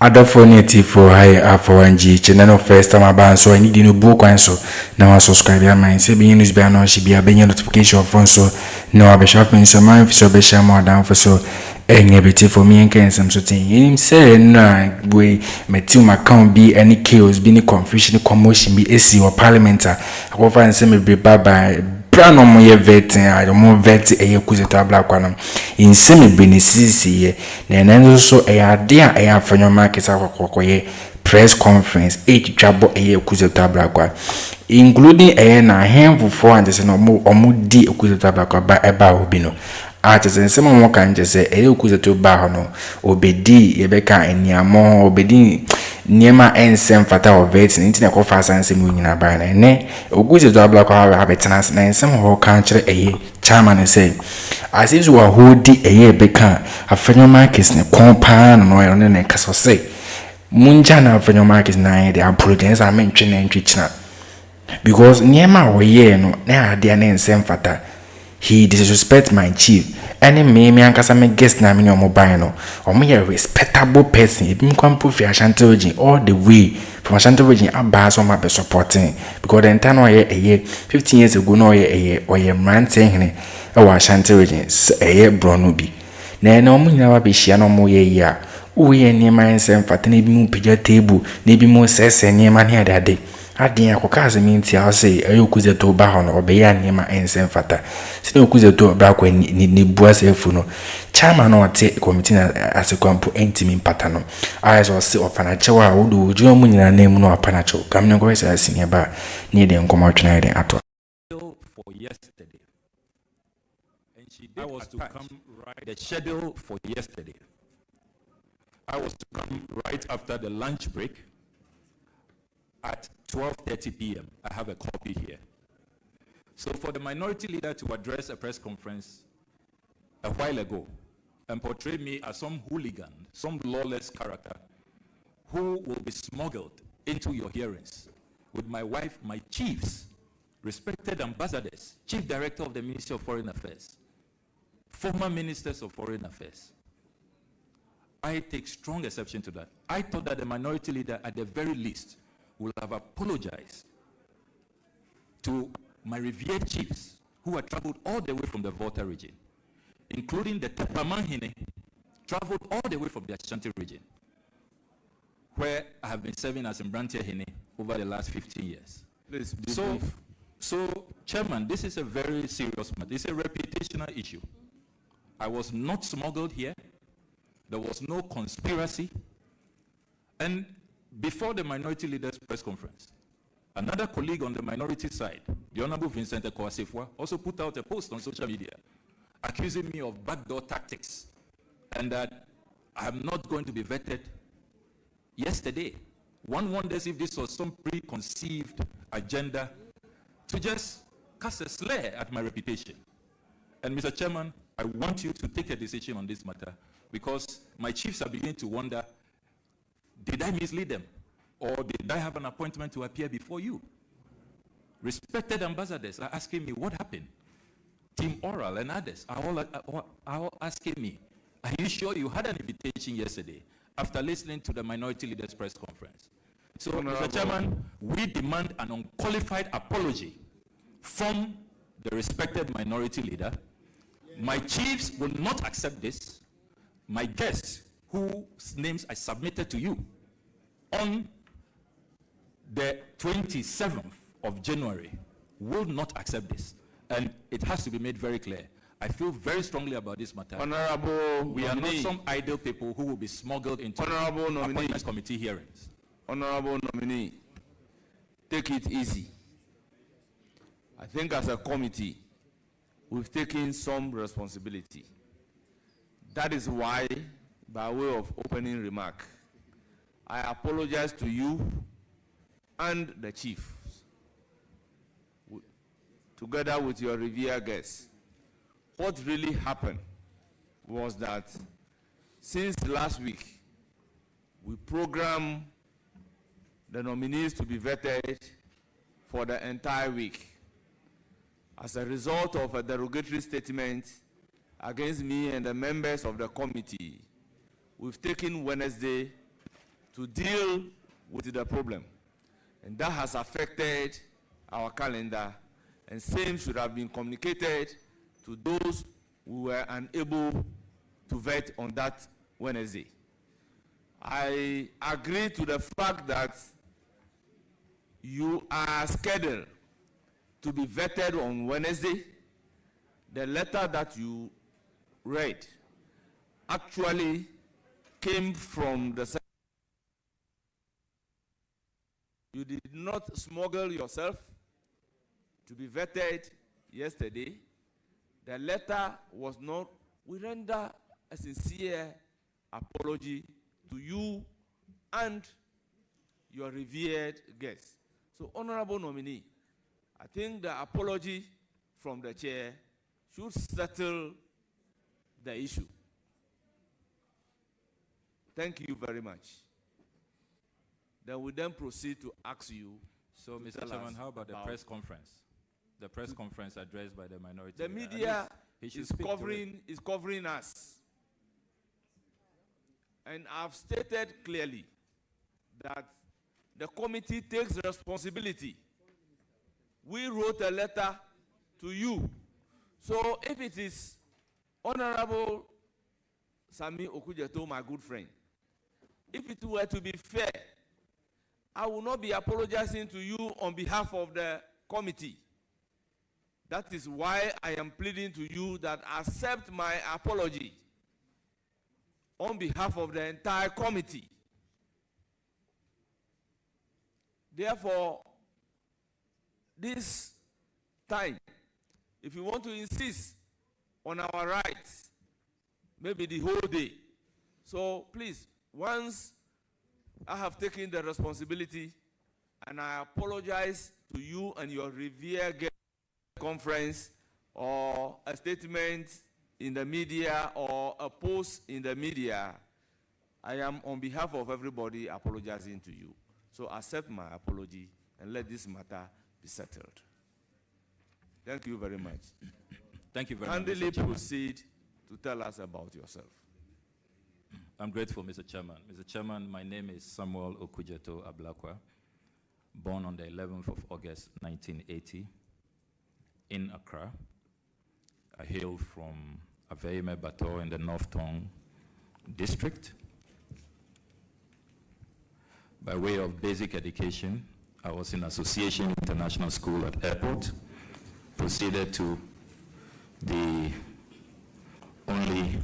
other phone for high Alpha OneTV channel first time about so I need you book one so now subscribe your mind say be news be no she be a notification phone so now be shopping so my so be share more down for so bit for me and can some thing him say no way my team account be any chaos be any confusion commotion be AC or parliament I go find say me be bye Brano moye vetting I don't more vet Okudzeto black one in semi benesisi na nenzo so dia Afenyo market akokoye press conference jabo Okudzeto black one including na handful for and say no mo di Okudzeto black one ba eba obi no atese nsema mo kan je say Okudzeto ba ho no obedi yebeka eniamo obedi niema ensem fata of vet nti na kofa sanse mu nyina ba na ne Okudzeto black one ha betena na ensem ho kan kire chairman say as if we hodi beka Afenyo market ne kompa no ne kaso say munja na Afenyo market na dey apologize amentwe na ntwechina because niema wo ye no na ade na ensem fata he disrespect my chief any me ankasa me guest na me no mobile no omo ye respectable person e bim kwampo fi Ashanti region all the way from Ashanti region aba so ma be supporting because the entire no ye 15 years ago no ye mrante hene e wa Ashanti region Jourdrong no bi na omo nyina wa be hia no mo ye ya wo ye niema ensem fata na bi mu pija table na bi mu sese niema ne ade adin akokaze minti a say Okudzeto ba ho no obeya niema ensem fata sine Okudzeto ba kwa ni buase efu no chairman no te committee na asekwampo entimi mpata no ayeso se ofana chewa wodo ojuo mu nyina na mu no apana chew kam ne ko esa sine ba ni de nkomo twena de ato for yesterday and she did was to come right the schedule for yesterday. I was to come right after the lunch break at 12:30 p.m. I have a copy here. So for the minority leader to address a press conference a while ago and portray me as some hooligan, some lawless character who will be smuggled into your hearings with my wife, my chiefs, respected ambassadors, chief director of the Ministry of Foreign Affairs, former ministers of Foreign Affairs. I take strong exception to that. I thought that the minority leader, at the very least, will have apologized to my revered chiefs who had traveled all the way from the Volta region, including the Tepamahine, traveled all the way from the Ashanti region, where I have been serving as Mbrantia Hine over the last 15 years. Please, so, Chairman, this is a very serious matter. It's a reputational issue. I was not smuggled here. There was no conspiracy. And before the minority leaders press conference, another colleague on the minority side, the Honorable Vincent Ekowasefwa, also put out a post on social media accusing me of backdoor tactics and that I'm not going to be vetted. Yesterday, one wonders if this was some preconceived agenda to just cast a slur at my reputation. And Mr. Chairman, I want you to take a decision on this matter because my chiefs are beginning to wonder, did I mislead them? Or did I have an appointment to appear before you? Respected ambassadors are asking me, what happened? Team Oral and others are all asking me, are you sure you had an invitation yesterday after listening to the minority leaders press conference? So, Mr. Chairman, we demand an unqualified apology from the respected minority leader. My chiefs will not accept this. My guests, whose names I submitted to you on the 27th of January, will not accept this. And it has to be made very clear. I feel very strongly about this matter. Honorable We Nominee. are not some idle people who will be smuggled into Honorable Nominee. appointments committee hearings. Honorable Nominee, take it easy. I think as a committee, we've taken some responsibility. That is why, by way of opening remark, I apologize to you and the chief, together with your revered guests. What really happened was that since last week, we programmed the nominees to be vetted for the entire week. As a result of a derogatory statement against me and the members of the committee, we've taken Wednesday to deal with the problem. And that has affected our calendar, and same should have been communicated to those who were unable to vote on that Wednesday. I agree to the fact that you are scheduled to be vetted on Wednesday. The letter that you read actually came from the... You did not smuggle yourself to be vetted yesterday. The letter was not... We render a sincere apology to you and your revered guests. So, Honorable Nominee, I think the apology from the chair should settle the issue. Thank you very much. Then we then proceed to ask you. So, Mr. Chairman, how about the press conference? The press conference addressed by the minority. The media is covering us. And I've stated clearly that the committee takes responsibility. We wrote a letter to you. So if it is Honorable Sami Okudzeto, my good friend, if it were to be fair, I will not be apologizing to you on behalf of the committee. That is why I am pleading to you that accept my apology on behalf of the entire committee. Therefore, this time, if you want to insist on our rights, maybe the whole day. So please, once I have taken the responsibility, and I apologize to you and your revered guest conference or a statement in the media or a post in the media, I am on behalf of everybody apologizing to you. So accept my apology and let this matter be settled. Thank you very much. Thank you very much. Kindly proceed to tell us about yourself. I'm grateful, Mr. Chairman. Mr. Chairman, my name is Samuel Okudzeto Ablakwa, born on the 11th of August, 1980, in Accra. I hail from Afenyo Bato in the North Tongue district. By way of basic education, I was in Association International School at Airport, proceeded to the only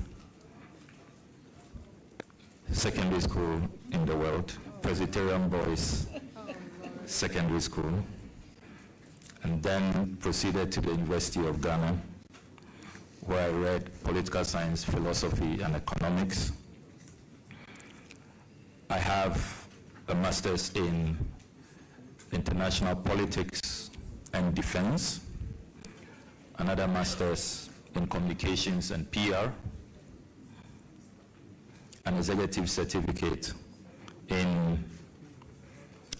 secondary school in the world, Presbyterian Boys Secondary School, and then proceeded to the University of Ghana, where I read political science, philosophy, and economics. I have a master's in international politics and defense, another master's in communications and PR, an executive certificate in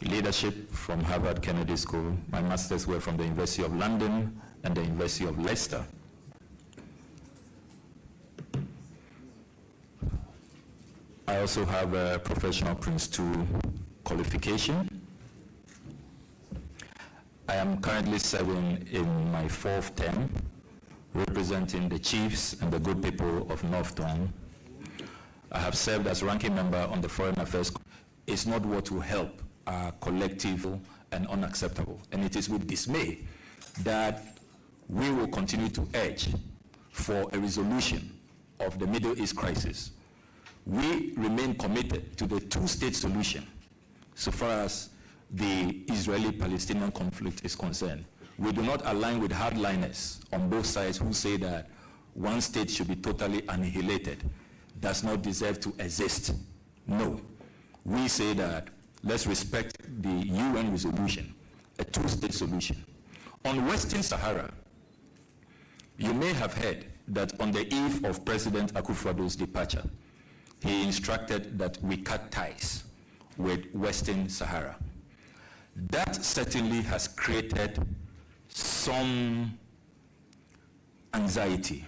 leadership from Harvard Kennedy School. My masters were from the University of London and the University of Leicester. I also have a professional Prince 2 qualification. I am currently serving in my 4th term, representing the chiefs and the good people of North Tongue. I have served as ranking member on the Foreign Affairs. It's not what will help our collective and unacceptable. And it is with dismay that we will continue to urge for a resolution of the Middle East crisis. We remain committed to the two-state solution so far as the Israeli-Palestinian conflict is concerned. We do not align with hardliners on both sides who say that one state should be totally annihilated, does not deserve to exist. No. We say that let's respect the UN resolution, a two-state solution. On Western Sahara, you may have heard that on the eve of President Akufo-Addo's departure, he instructed that we cut ties with Western Sahara. That certainly has created some anxiety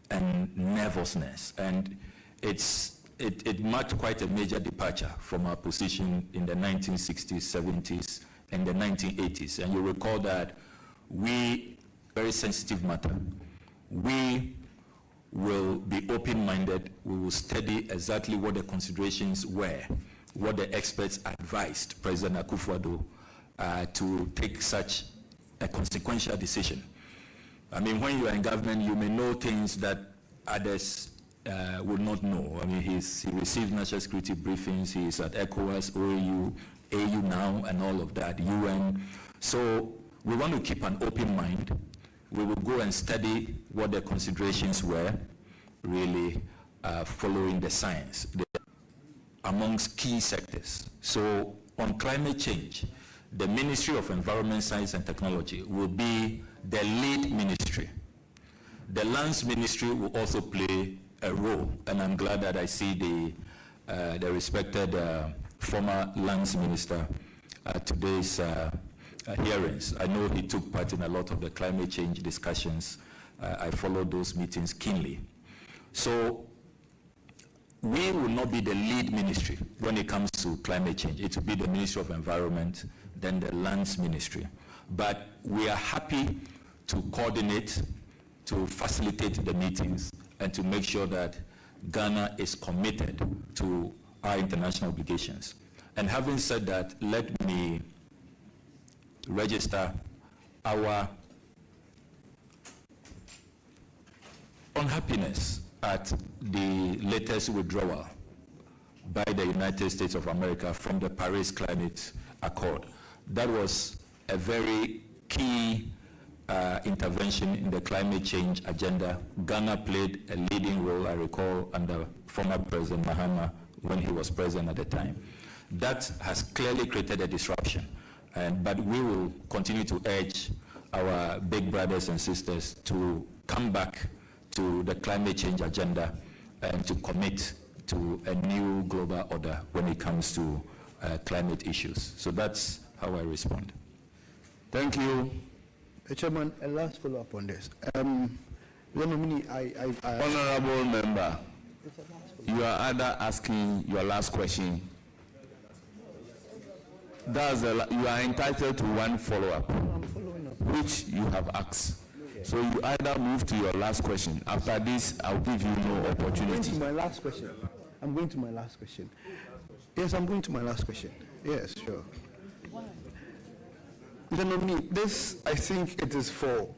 and nervousness, and it's it marked quite a major departure from our position in the 1960s, 70s, and the 1980s. And you recall that very sensitive matter, we will be open-minded. We will study exactly what the considerations were, what the experts advised President Akufo-Addo to take such a consequential decision. I mean, when you are in government, you may know things that others would not know. I mean, he receives national security briefings, he is at ECOWAS, OAU, AU now, and all of that, UN. So we want to keep an open mind. We will go and study what the considerations were, really following the science amongst key sectors. So on climate change, the Ministry of Environment, Science and Technology will be the lead ministry. The Lands Ministry will also play a role, and I'm glad that I see the respected former Lands Minister at today's hearings. I know he took part in a lot of the climate change discussions. I followed those meetings keenly. So we will not be the lead ministry when it comes to climate change. It will be the Ministry of Environment, then the Lands Ministry. But we are happy to coordinate, to facilitate the meetings, and to make sure that Ghana is committed to our international obligations. And having said that, let me register our unhappiness at the latest withdrawal by the United States of America from the Paris Climate Accord. That was a very key intervention in the climate change agenda. Ghana played a leading role, I recall, under former President Mahama when he was president at the time. That has clearly created a disruption. But we will continue to urge our big brothers and sisters to come back to the climate change agenda and to commit to a new global order when it comes to climate issues. So that's how I respond. Thank you. Chairman, a last follow-up on this. Nominee, Honorable member, you are either asking your last question. You are entitled to one follow-up, which you have asked. So you either move to your last question. After this, I'll give you no opportunity. I'm going to my last question. I'm going to my last question. Yes, I'm going to my last question. Yes, sure. The nominee, this, I think it is for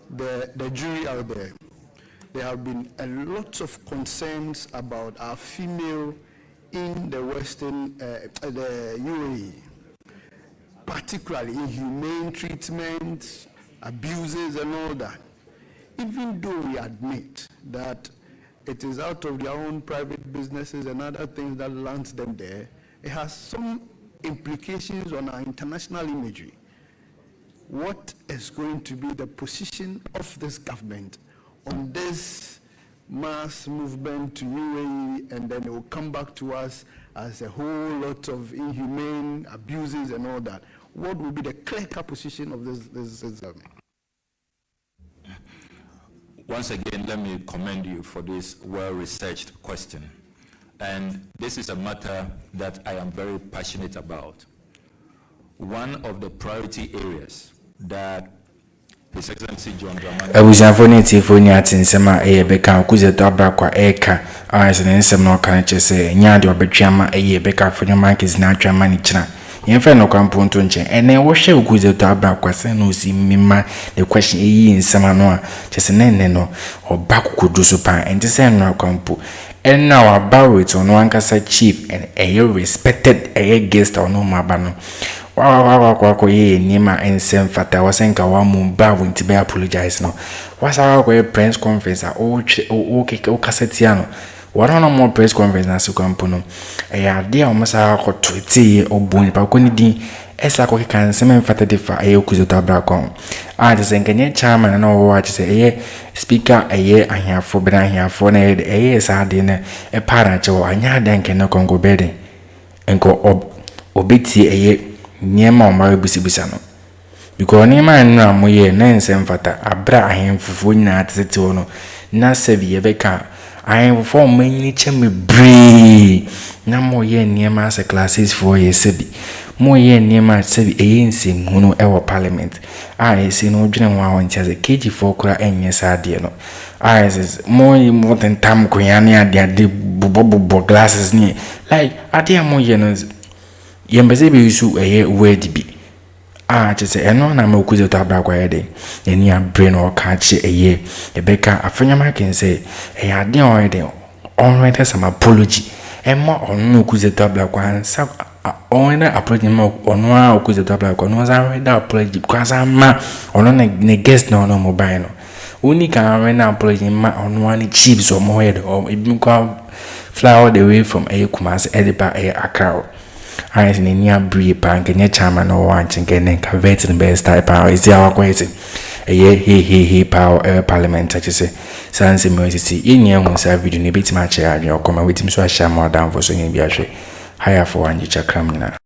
the jury out there. There have been a lot of concerns about our female in the Western, the UAE, particularly inhumane treatment, abuses and all that. Even though we admit that it is out of their own private businesses and other things that lands them there, it has some implications on our international imagery. What is going to be the position of this government on this mass movement to UAE, and then it will come back to us as a whole lot of inhumane abuses and all that? What will be the clear-cut position of this government? Once again, let me commend you for this well-researched question. And this is a matter that I am very passionate about. One of the priority areas that His Excellency John Dramani Abusafoni tifoni atinsema beka Okudzeto abrakwa eka awasene nsem no kan chese nyaade obetwama beka Afenyo markets na atwama ni kina yemfa no kwamponto nche ene wo hwe Okudzeto abrakwa se no si mima the question nsem ano a chese nene no obakukudu so pa enti se no kwampo ena wa bawit ono ankasa chief and respected guest ono mabano kwa nima ensem fata wasenka wa mumba wonti be apologize no wasa kwa press conference o kasetiano wana more press conference na sekwampo no ade a omasa ko twiti obun pa ko ni din esa ko kan sem fata defa Okudzeto abrakwa a de senkenye chairman na wo wa chese speaker ahiafo bena ahiafo na sa de na para che wo anya danke na kongo bede enko obeti Niema omare bisibisa no because niema anu amoye na nsem fata abra ahemfufu nyina atete wono na sevi yebeka I form many chemi bree. Na mo ye near master classes for ye sebi. Mo ye near ma sebi ANC hunu ewa parliament. I see no dream wa want as a KG4 kura enye sadie no. I says more than tam kuyani adi bubo glasses ni. Like adi mo ye no yembeze be yusu eye word bi. Just eno na me Okudzeto abra kwa yede. Eni a brain or catch eye. Ebeka Afenyo ma can say e ade on yede. On write some apology. Emma on Okudzeto abra kwa sa on na apology ma onwa Okudzeto abra kwa no za read apology because ama ono ne guest na ono mobile no. Uni can read apology ma onwa ni chips or mo head or ebi kwa fly all the way from Kumasi Ediba Akroma. I is in near Bree Bank and your chairman or watching getting converted in best type power is our question. A year he power parliament such as Sans emergency in your own video, a bit much your comment with him so I shall more down for swinging Piरहेśkszێd. Higher for one, you check Akroma.